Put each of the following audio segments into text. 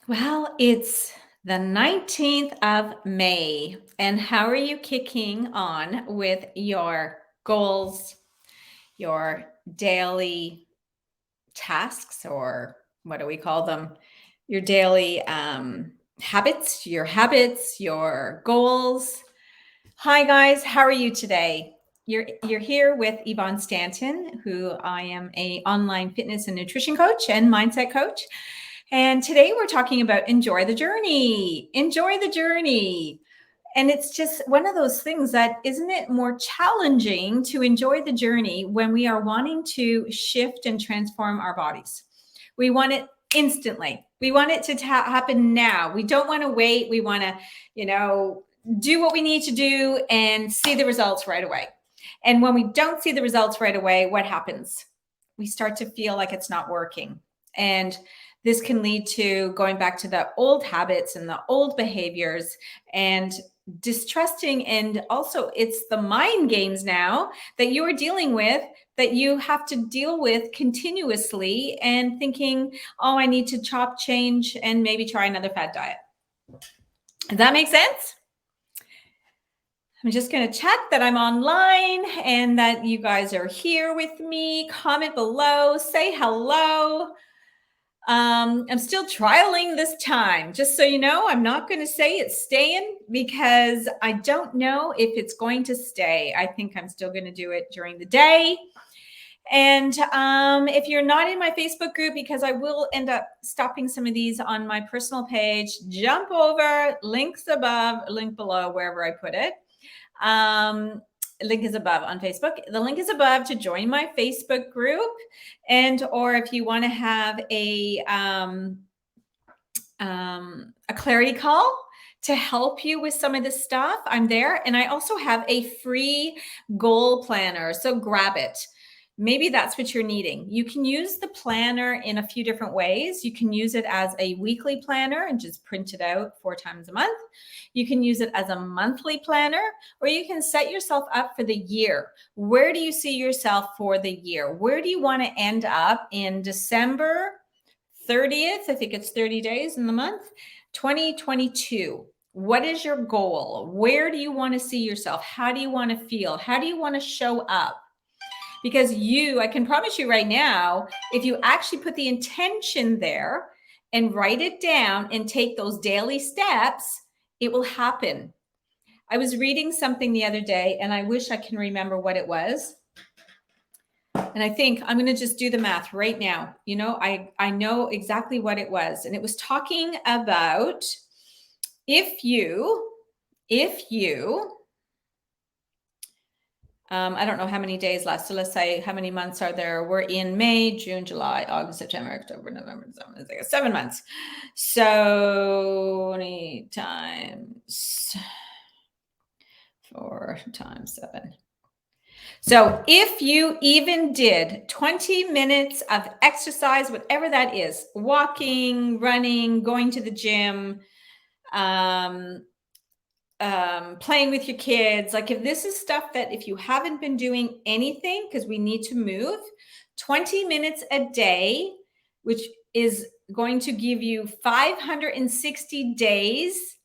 Well, it's the 19th of May. And how are you kicking on with your goals, your daily tasks, or what do we call them? Your daily habits, your goals. Hi guys, how are you today? You're here with Yvonne Stanton, who I am a online fitness and nutrition coach and mindset coach. And today we're talking about enjoy the journey. Enjoy the journey. And it's just one of those things that isn't it more challenging to enjoy the journey when we are wanting to shift and transform our bodies. We want it instantly. We want it to happen now. We don't want to wait. We want to, do what we need to do and see the results right away. And when we don't see the results right away, what happens? We start to feel like it's not working. And this can lead to going back to the old habits and the old behaviors and distrusting. And also, it's the mind games now that you are dealing with that you have to deal with continuously and thinking, oh, I need to chop change and maybe try another fat diet. Does that make sense? I'm just going to check that I'm online and that you guys are here with me. Comment below, say hello. I'm still trialing this time. Just so you know, I'm not going to say it's staying because I don't know if it's going to stay. I think I'm still going to do it during the day. And if you're not in my Facebook group, because I will end up stopping some of these on my personal page, jump over, links above, link below, wherever I put it. Link is above on Facebook. The link is above to join my Facebook group, or if you want to have a clarity call to help you with some of this stuff, I'm there. And I also have a free goal planner, so grab it. Maybe that's what you're needing. You can use the planner in a few different ways. You can use it as a weekly planner and just print it out 4 times a month. You can use it as a monthly planner, or you can set yourself up for the year. Where do you see yourself for the year? Where do you want to end up in December 30th? I think it's 30 days in the month, 2022. What is your goal? Where do you want to see yourself? How do you want to feel? How do you want to show up? Because I can promise you right now, if you actually put the intention there and write it down and take those daily steps, it will happen. I was reading something the other day and I wish I can remember what it was. And I think I'm going to just do the math right now. I know exactly what it was. And it was talking about if you I don't know how many days left. So let's say how many months are there? We're in May, June, July, August, September, October, November, December. It's like 7 months. So 20 times 4 times 7. So if you even did 20 minutes of exercise, whatever that is, walking, running, going to the gym, playing with your kids, like if this is stuff that if you haven't been doing anything, because we need to move 20 minutes a day, which is going to give you 560 days,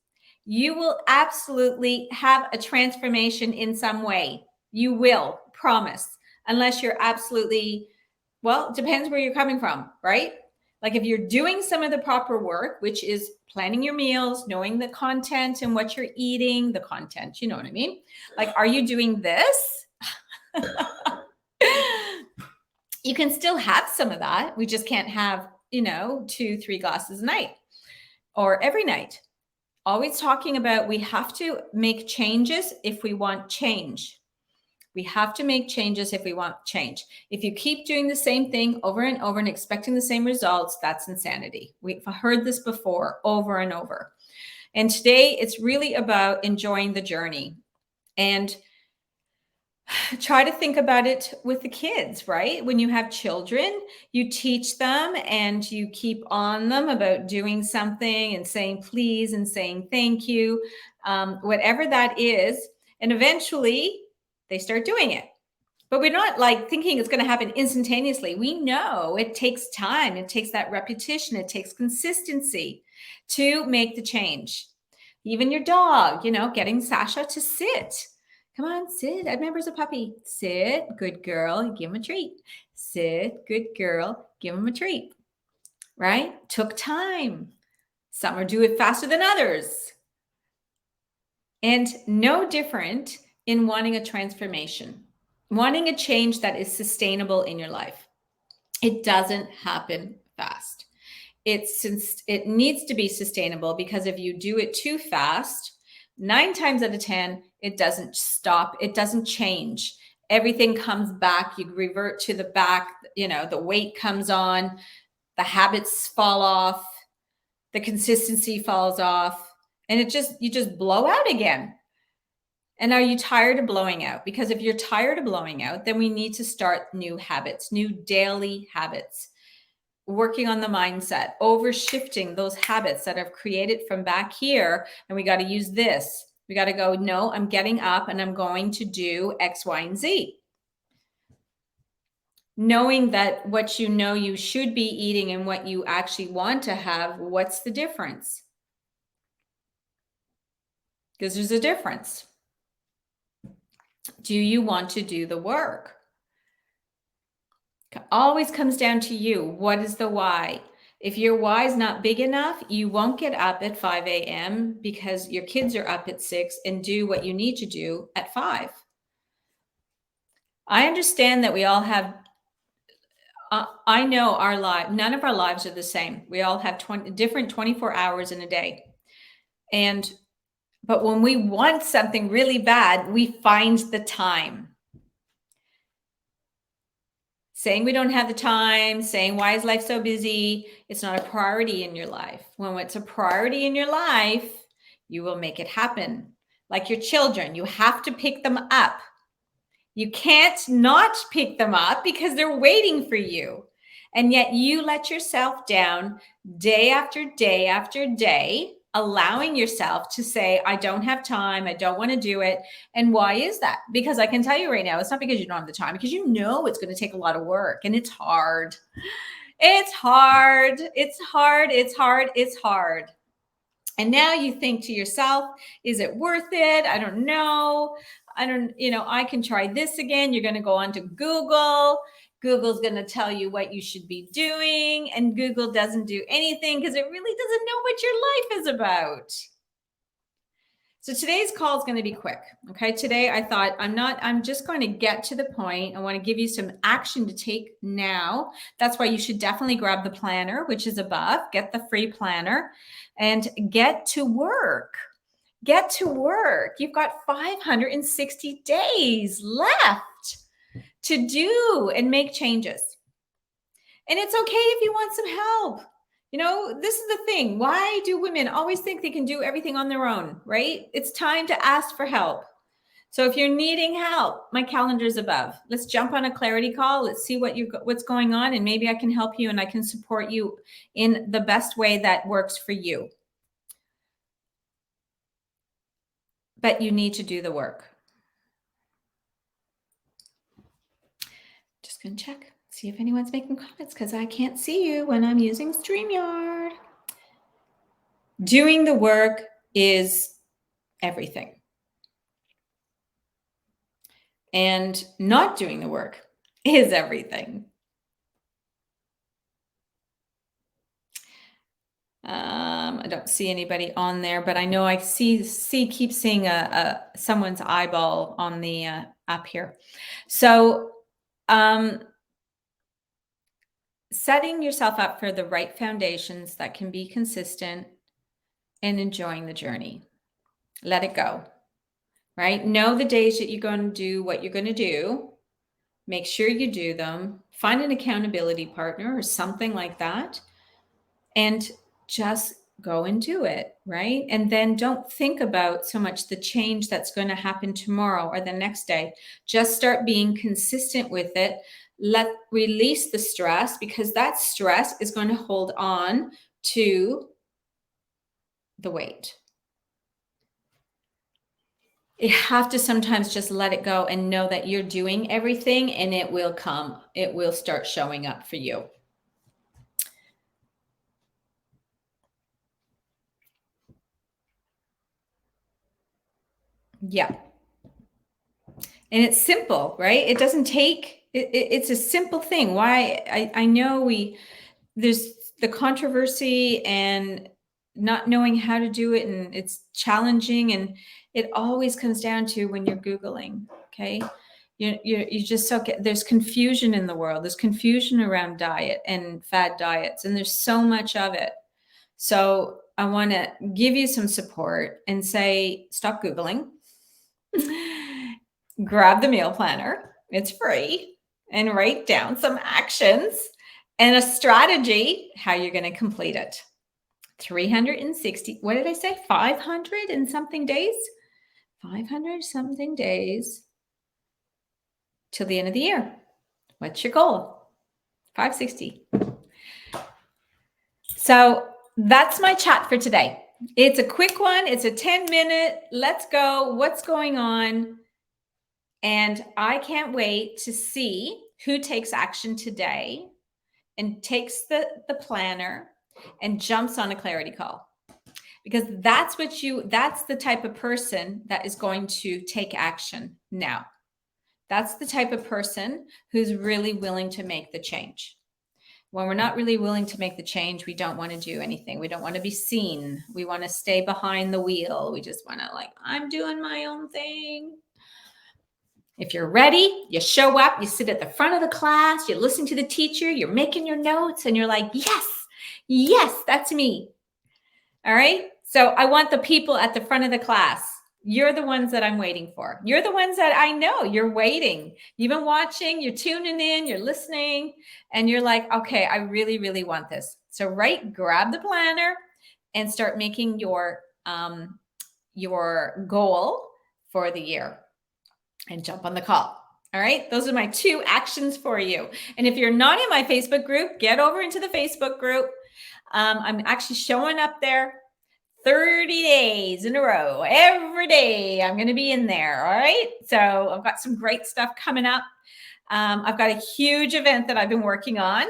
you will absolutely have a transformation in some way. You will, promise, unless you're absolutely, well, it depends where you're coming from, right? Like if you're doing some of the proper work, which is planning your meals, knowing the content and what you're eating, the content, you know what I mean? Like, are you doing this? You can still have some of that. We just can't have, 2-3 glasses a night or every night. Always talking about we have to make changes if we want change. We have to make changes if we want change. If you keep doing the same thing over and over and expecting the same results, that's insanity. We've heard this before over and over. And today it's really about enjoying the journey and try to think about it with the kids, right? When you have children, you teach them and you keep on them about doing something and saying please and saying thank you, whatever that is. And eventually they start doing it. But we're not like thinking it's going to happen instantaneously. We know it takes time. It takes that repetition. It takes consistency. to make the change. Even your dog, getting Sasha to sit. Come on, sit. I remember as a puppy. Sit, good girl, give him a treat. Sit, good girl, give him a treat. Right? Took time. Some are do it faster than others. And no different in wanting a transformation, wanting a change that is sustainable in your life. It doesn't happen fast. It needs to be sustainable, because if you do it too fast, 9 times out of 10, it doesn't stop. It doesn't change. Everything comes back. You revert to the back, the weight comes on, the habits fall off, the consistency falls off, and you just blow out again. And are you tired of blowing out? Because if you're tired of blowing out, then we need to start new habits, new daily habits, working on the mindset, over shifting those habits that have created from back here. And we got to use this. We got to go, no, I'm getting up and I'm going to do X, Y, and Z. Knowing that what you should be eating and what you actually want to have, what's the difference? Because there's a difference. Do you want to do the work? It always comes down to you. What is the why? If your why is not big enough, you won't get up at 5 a.m. because your kids are up at 6 and do what you need to do at 5. I understand that we all have, I know our life, none of our lives are the same. We all have different 24 hours in a day. But when we want something really bad, we find the time. Saying we don't have the time, saying, why is life so busy? It's not a priority in your life. When it's a priority in your life, you will make it happen. Like your children, you have to pick them up. You can't not pick them up because they're waiting for you. And yet you let yourself down day after day after day, allowing yourself to say, I don't have time. I don't want to do it. And why is that? Because I can tell you right now, it's not because you don't have the time, because it's going to take a lot of work, and it's hard. It's hard. It's hard. It's hard. It's hard. And now you think to yourself, is it worth it? I don't know. I can try this again. You're going to go onto Google. Google's going to tell you what you should be doing. And Google doesn't do anything because it really doesn't know what your life is about. So today's call is going to be quick. Okay. Today I thought I'm just going to get to the point. I want to give you some action to take now. That's why you should definitely grab the planner, which is above. Get the free planner and get to work. Get to work. You've got 560 days left to do and make changes. And it's okay if you want some help. This is the thing. Why do women always think they can do everything on their own, right? It's time to ask for help. So if you're needing help, my calendar is above. Let's jump on a clarity call. Let's see what's going on, and maybe I can help you and I can support you in the best way that works for you. But you need to do the work. Just going to check, see if anyone's making comments, because I can't see you when I'm using StreamYard. Doing the work is everything. And not doing the work is everything. I don't see anybody on there, but I know I keep seeing someone's eyeball on the app here. So setting yourself up for the right foundations that can be consistent and enjoying the journey. Let it go, right? Know the days that you're going to do what you're going to do. Make sure you do them. Find an accountability partner or something like that. And just go and do it, right? And then don't think about so much the change that's going to happen tomorrow or the next day. Just start being consistent with it. Release the stress, because that stress is going to hold on to the weight. You have to sometimes just let it go and know that you're doing everything, and it will come. It will start showing up for you. Yeah. And it's simple, right? It doesn't take, it's a simple thing. Why I know there's the controversy and not knowing how to do it, and it's challenging, and it always comes down to when you're Googling, okay? You just so there's confusion in the world. There's confusion around diet and fad diets, and there's so much of it. So I want to give you some support and say, stop Googling. Grab the meal planner. It's free, and write down some actions and a strategy how you're going to complete it. 360, what did I say? 500 and something days? 500 something days till the end of the year. What's your goal? 560. So that's my chat for today. It's a quick one. It's a 10-minute. Let's go. What's going on? And I can't wait to see who takes action today and takes the planner and jumps on a clarity call. Because that's the type of person that is going to take action now. That's the type of person who's really willing to make the change. When we're not really willing to make the change, we don't want to do anything. We don't want to be seen. We want to stay behind the wheel. We just want to I'm doing my own thing. If you're ready, you show up, you sit at the front of the class, you're listening to the teacher, you're making your notes, and you're like, yes, that's me. All right. So I want the people at the front of the class. You're the ones that I'm waiting for. You're the ones that I know you're waiting. You've been watching, you're tuning in, you're listening, and you're like, okay, I really, really want this. So grab the planner and start making your goal for the year and jump on the call. All right. Those are my 2 actions for you. And if you're not in my Facebook group, get over into the Facebook group. I'm actually showing up there 30 days in a row. Every day I'm going to be in there. All right. So I've got some great stuff coming up. I've got a huge event that I've been working on,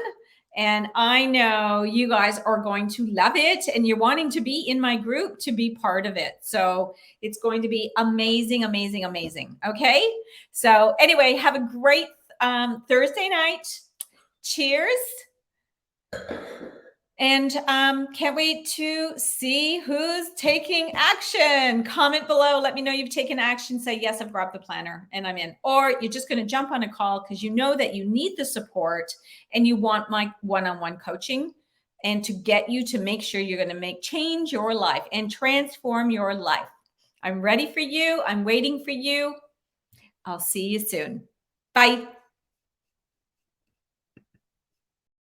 and I know you guys are going to love it, and you're wanting to be in my group to be part of it. So it's going to be amazing, amazing, amazing. Okay. So anyway, have a great Thursday night. Cheers. And can't wait to see who's taking action. Comment below. Let me know you've taken action. Say, yes, I've grabbed the planner and I'm in. Or you're just going to jump on a call because you know that you need the support and you want my one-on-one coaching, and to get you to make sure you're going to change your life and transform your life. I'm ready for you. I'm waiting for you. I'll see you soon. Bye.